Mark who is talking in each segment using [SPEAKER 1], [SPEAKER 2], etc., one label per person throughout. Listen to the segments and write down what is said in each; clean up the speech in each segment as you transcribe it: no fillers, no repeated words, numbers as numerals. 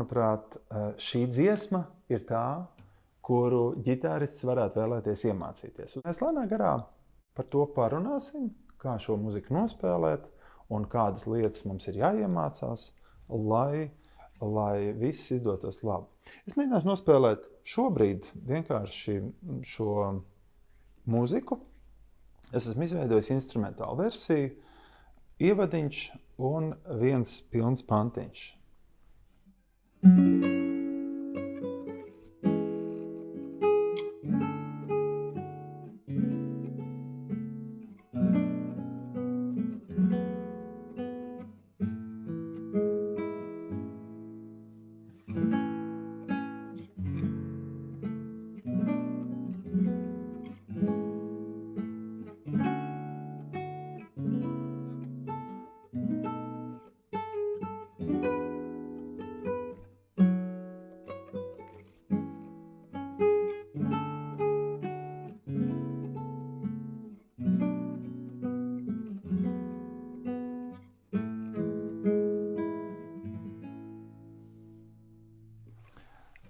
[SPEAKER 1] manuprāt, šī dziesma ir tā, kuru ģitārists varētu vēlēties iemācīties. Mēs lēnā garā par to parunāsim, kā šo muziku nospēlēt un kādas lietas mums ir jāiemācās, lai viss izdotos labi. Es mēģināšu nospēlēt šobrīd vienkārši šo muziku. Es esmu izveidojis instrumentālu versiju, ievadiņš un viens pilns pantiņš.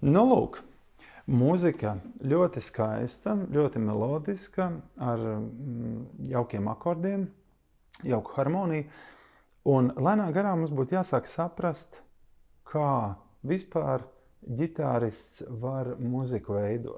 [SPEAKER 1] Nu, lūk, mūzika ļoti skaista, ļoti melodiska, ar jaukiem akordiem, jauku harmoniju. Un lēnā garā mums būtu jāsāk saprast, kā vispār ģitārists var mūziku veidot.